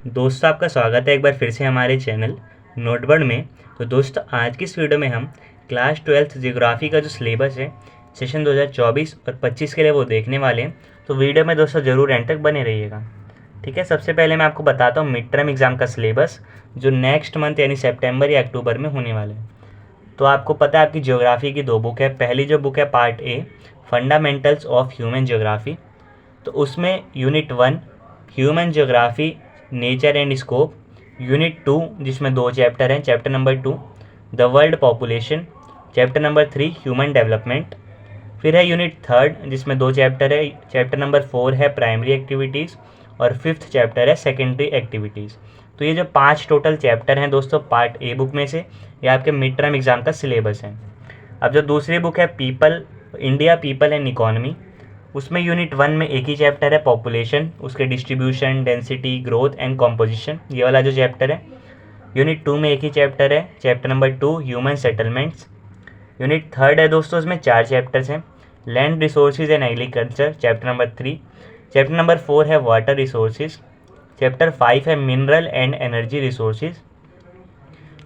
दोस्तों, आपका स्वागत है एक बार फिर से हमारे चैनल नोटबर्ड में। तो दोस्तों, आज की इस वीडियो में हम क्लास 12th ज्योग्राफी का जो सिलेबस है सेशन 2024 और 25 के लिए वो देखने वाले हैं। तो वीडियो में दोस्तों ज़रूर एंड तक बने रहिएगा। ठीक है, सबसे पहले मैं आपको बताता हूँ मिड टर्म एग्ज़ाम का सिलेबस जो नेक्स्ट मंथ यानी सेप्टेम्बर या अक्टूबर में होने वाला है। तो आपको पता है आपकी ज्योग्राफी की दो बुक है। पहली जो बुक है part A fundamentals of human geography, तो उसमें unit 1 human geography nature and scope, unit 2 जिसमें 2 चैप्टर हैं, chapter number 2 the world population, chapter number 3 human development. फिर है यूनिट 3 जिसमें 2 चैप्टर है, चैप्टर नंबर 4 है प्राइमरी एक्टिविटीज़ और 5th चैप्टर है सेकेंडरी एक्टिविटीज़। तो ये जो 5 टोटल चैप्टर हैं दोस्तों पार्ट ए बुक में से, ये आपके मिड टर्म एग्ज़ाम का सिलेबस है। अब जो दूसरी बुक है people India people and economy, उसमें यूनिट 1 में एक ही चैप्टर है पॉपुलेशन, उसके distribution, density, growth and composition, ये वाला जो चैप्टर है। यूनिट 2 में एक ही चैप्टर है, chapter number 2 human settlements. Unit 3 है दोस्तों, उसमें 4 चैप्टर्स हैं, land resources and agriculture, chapter number 3। Chapter number 4 है वाटर रिसोर्सेज। चैप्टर 5 है mineral and energy resources.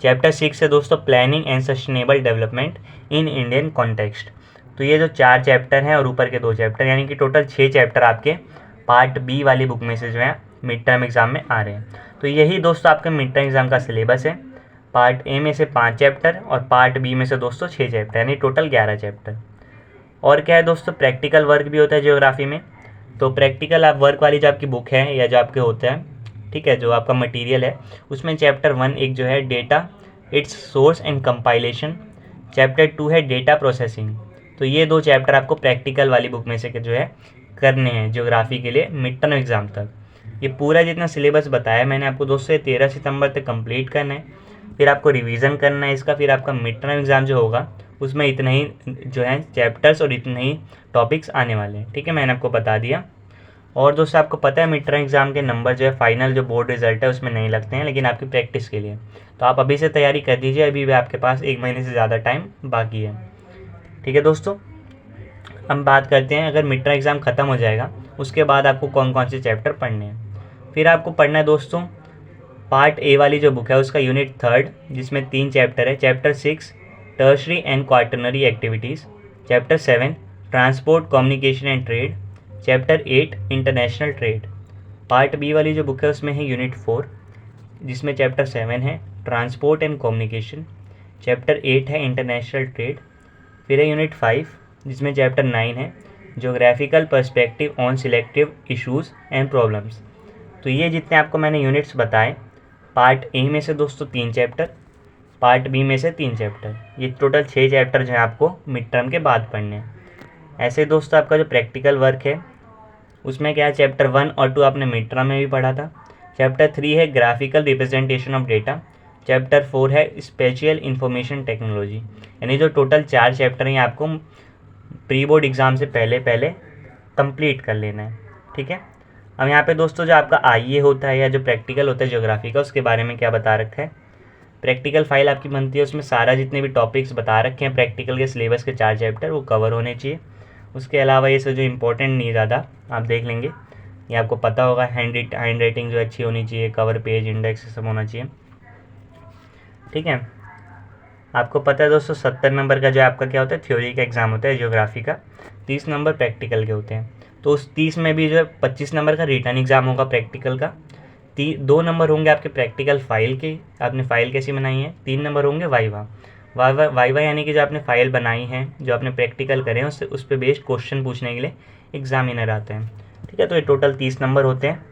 Chapter 6 है दोस्तों planning and sustainable development in Indian context. तो ये जो 4 चैप्टर हैं और ऊपर के 2 चैप्टर, यानी कि टोटल 6 चैप्टर आपके पार्ट बी वाली बुक में से जो है मिड टर्म एग्ज़ाम में आ रहे हैं। तो यही दोस्तों आपके मिड टर्म एग्ज़ाम का सिलेबस है। पार्ट ए में से 5 चैप्टर और पार्ट बी में से दोस्तों 6 चैप्टर, यानी टोटल 11 चैप्टर। और क्या है दोस्तों, प्रैक्टिकल वर्क भी होता है ज्योग्राफी में। तो प्रैक्टिकल आप वर्क वाली जो आपकी बुक है या जो आपके होते हैं, ठीक है, जो आपका मटेरियल है, उसमें चैप्टर 1 एक जो है data it's source and compilation, chapter 2 है डेटा प्रोसेसिंग। तो ये 2 चैप्टर आपको प्रैक्टिकल वाली बुक में से जो है करने हैं ज्योग्राफी के लिए मिड टर्म एग्ज़ाम तक। ये पूरा जितना सिलेबस बताया मैंने आपको दोस्तों 13 सितंबर तक कंप्लीट करना है। फिर आपको रिवीजन करना है इसका, फिर आपका मिड टर्म एग्ज़ाम जो होगा उसमें इतने ही जो है चैप्टर्स और इतने ही टॉपिक्स आने वाले हैं। ठीक है, मैंने आपको बता दिया। और दोस्तों, आपको पता है मिड टर्म एग्ज़ाम के नंबर जो है फाइनल जो बोर्ड रिजल्ट है उसमें नहीं लगते हैं, लेकिन आपकी प्रैक्टिस के लिए। तो आप अभी से तैयारी कर दीजिए, अभी भी आपके पास 1 महीने से ज़्यादा टाइम बाकी है। ठीक है दोस्तों, हम बात करते हैं अगर मिड टर्म एग्ज़ाम ख़त्म हो जाएगा उसके बाद आपको कौन कौन से चैप्टर पढ़ने हैं। फिर आपको पढ़ना है दोस्तों पार्ट ए वाली जो बुक है उसका यूनिट 3 जिसमें 3 चैप्टर है, chapter 6 tertiary and quaternary activities, chapter 7 transport communication and trade, chapter 8 international trade. Part B वाली जो बुक है उसमें है यूनिट 4 जिसमें चैप्टर 7 है ट्रांसपोर्ट एंड कम्युनिकेशन, चैप्टर 8 है इंटरनेशनल ट्रेड। फिर है यूनिट 5 जिसमें चैप्टर 9 है geographical perspective on selective issues and problems. तो ये जितने आपको मैंने यूनिट्स बताए, पार्ट ए में से दोस्तों 3 चैप्टर, पार्ट बी में से 3 चैप्टर, ये टोटल 6 चैप्टर जो हैं आपको मिड टर्म के बाद पढ़ने हैं। ऐसे दोस्तों आपका जो प्रैक्टिकल वर्क है उसमें क्या है, चैप्टर 1 और 2 आपने मिड टर्म में भी पढ़ा था। चैप्टर 3 है graphical representation of data, chapter 4 है स्पेशल इंफॉर्मेशन टेक्नोलॉजी। यानी जो टोटल 4 चैप्टर हैं आपको प्री बोर्ड एग्ज़ाम से पहले पहले कंप्लीट कर लेना है। ठीक है, अब यहाँ पे दोस्तों जो आपका आईए होता है या जो प्रैक्टिकल होता है ज्योग्राफी का, उसके बारे में क्या बता रखा है। प्रैक्टिकल फाइल आपकी बनती है, उसमें सारा जितने भी टॉपिक्स बता रखे हैं प्रैक्टिकल के सिलेबस के 4 चैप्टर वो कवर होने चाहिए। उसके अलावा ये सब जो इम्पोर्टेंट नहीं ज़्यादा आप देख लेंगे, ये आपको पता होगा, हैंड राइटिंग जो अच्छी होनी चाहिए, कवर पेज इंडेक्स सब होना चाहिए। ठीक है, आपको पता है दोस्तों 70 नंबर का जो आपका क्या होता है थ्योरी का एग्ज़ाम होता है ज्योग्राफी का, 30 नंबर प्रैक्टिकल के होते हैं। तो उस 30 में भी जो है 25 नंबर का रिटर्न एग्ज़ाम होगा प्रैक्टिकल का, 2 नंबर होंगे आपके प्रैक्टिकल फाइल के, आपने फ़ाइल कैसी बनाई है, 3 नंबर होंगे वाइवा। वाइवा यानी कि जो आपने फ़ाइल बनाई है, जो आपने प्रैक्टिकल करे हैं उससे उस पर बेस्ड क्वेश्चन पूछने के लिए एग्जामिनर आते हैं। ठीक है, तो ये टोटल 30 नंबर होते हैं।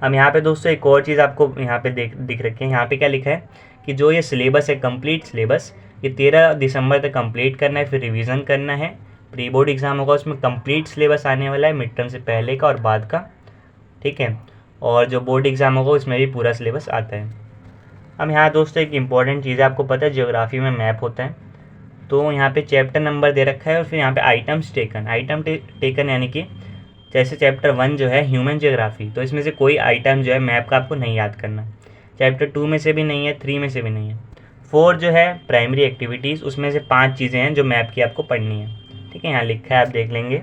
अब यहाँ पे दोस्तों एक और चीज़ आपको यहाँ पे दिख रखी है, यहाँ पे क्या लिखा है कि जो ये सिलेबस है कंप्लीट सिलेबस, ये 13 दिसंबर तक कंप्लीट करना है, फिर रिवीजन करना है। प्री बोर्ड एग्ज़ाम होगा उसमें कंप्लीट सिलेबस आने वाला है मिड टर्म से पहले का और बाद का। ठीक है, और जो बोर्ड एग्ज़ाम होगा उसमें भी पूरा सिलेबस आता है। अब यहाँ दोस्तों एक इम्पॉर्टेंट चीज़ है, आपको पता है ज्योग्राफी में मैप होता है, तो यहाँ पे चैप्टर नंबर दे रखा है और फिर यहाँ पे आइटम्स टेकन, टेकन यानी कि जैसे चैप्टर 1 जो है ह्यूमन ज्योग्राफी, तो इसमें से कोई आइटम जो है मैप का आपको नहीं याद करना। चैप्टर 2 में से भी नहीं है, 3 में से भी नहीं है। 4 जो है प्राइमरी एक्टिविटीज़, उसमें से 5 चीज़ें हैं जो मैप की आपको पढ़नी है। ठीक है, यहाँ लिखा है आप देख लेंगे।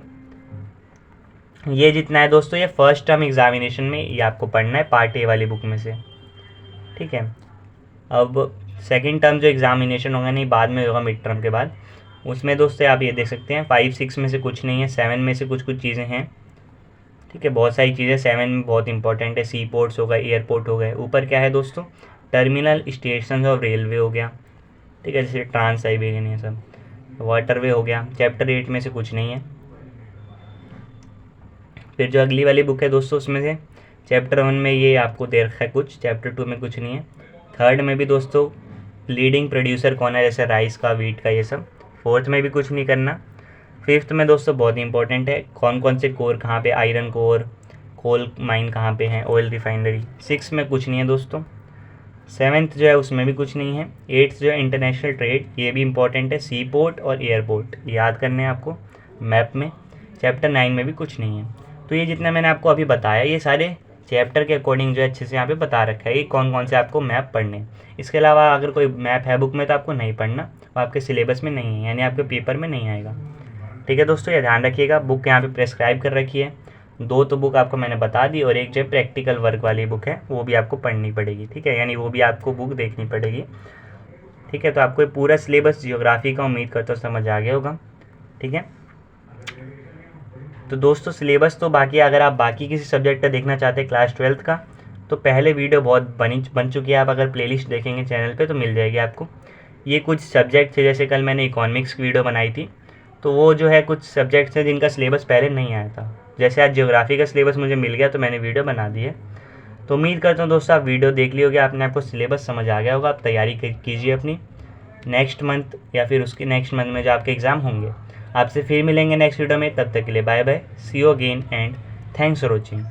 ये जितना है दोस्तों ये फर्स्ट टर्म एग्जामिनेशन में ये आपको पढ़ना है पार्ट ए वाली बुक में से, ठीक है। अब सेकंड टर्म जो एग्जामिनेशन होगा नहीं बाद में होगा मिड टर्म के बाद, उसमें दोस्तों आप ये देख सकते हैं 5-6 में से कुछ नहीं है, 7 में से कुछ कुछ चीज़ें हैं, ठीक है। बहुत सारी चीज़ें 7 में बहुत इंपॉर्टेंट है, सी पोर्ट्स हो गए, एयरपोर्ट हो गए। ऊपर क्या है दोस्तों, टर्मिनल स्टेशन ऑफ रेलवे हो गया, ठीक है, जैसे ट्रांस साइबेरियन ये सब, वाटरवे हो गया। चैप्टर 8 में से कुछ नहीं है। फिर जो अगली वाली बुक है दोस्तों उसमें से चैप्टर 1 में ये आपको दे रखा है कुछ, चैप्टर 2 में कुछ नहीं है। थर्ड में भी दोस्तों लीडिंग प्रोड्यूसर कौन है, जैसे राइस का, वीट का, ये सब। फोर्थ में भी कुछ नहीं करना। फिफ्थ में दोस्तों बहुत इंपॉर्टेंट है कौन कौन से कोर कहाँ पे, आयरन कोर, कोल माइन कहाँ पे हैं, ऑयल रिफाइनरी। सिक्स में कुछ नहीं है दोस्तों। सेवन्थ जो है उसमें भी कुछ नहीं है। एट्थ जो है इंटरनेशनल ट्रेड, ये भी इंपॉर्टेंट है, सी पोर्ट और एयरपोर्ट याद करने हैं आपको मैप में। चैप्टर 9 में भी कुछ नहीं है। तो ये जितना मैंने आपको अभी बताया ये सारे चैप्टर के अकॉर्डिंग जो है अच्छे से यहाँ पे बता रखा है कि कौन कौन से आपको मैप पढ़ने हैं। इसके अलावा अगर कोई मैप है बुक में तो आपको नहीं पढ़ना, वो आपके सिलेबस में नहीं है, यानी आपके पेपर में नहीं आएगा, ठीक है दोस्तों। ये ध्यान रखिएगा। बुक यहाँ पे प्रेस्क्राइब कर रखी है, 2 तो बुक आपको मैंने बता दी, और एक जो प्रैक्टिकल वर्क वाली बुक है वो भी आपको पढ़नी पड़ेगी, ठीक है, यानी वो भी आपको बुक देखनी पड़ेगी, ठीक है। तो आपको पूरा सिलेबस जियोग्राफी का उम्मीद करता हूँ समझ आ गया होगा, ठीक है। तो दोस्तों सिलेबस तो बाकी, अगर आप बाकी किसी सब्जेक्ट का देखना चाहते हैं क्लास 12th का, तो पहले वीडियो बहुत बन चुकी है, आप अगर प्लेलिस्ट देखेंगे चैनल पे तो मिल जाएगी आपको। ये कुछ सब्जेक्ट थे, जैसे कल मैंने इकोनॉमिक्स की वीडियो बनाई थी, तो वो जो है कुछ सब्जेक्ट्स हैं जिनका सिलेबस पहले नहीं आया था। जैसे आज ज्योग्राफी का सिलेबस मुझे मिल गया तो मैंने वीडियो बना दी है। तो उम्मीद करता हूँ दोस्तों आप वीडियो देख लिए होगे, आपने आपको सिलेबस समझ आ गया होगा। आप तैयारी कीजिए अपनी नेक्स्ट मंथ या फिर उसके नेक्स्ट मंथ में जो आपके एग्ज़ाम होंगे। आपसे फिर मिलेंगे नेक्स्ट वीडियो में, तब तक के लिए bye bye, see you again and thanks for watching.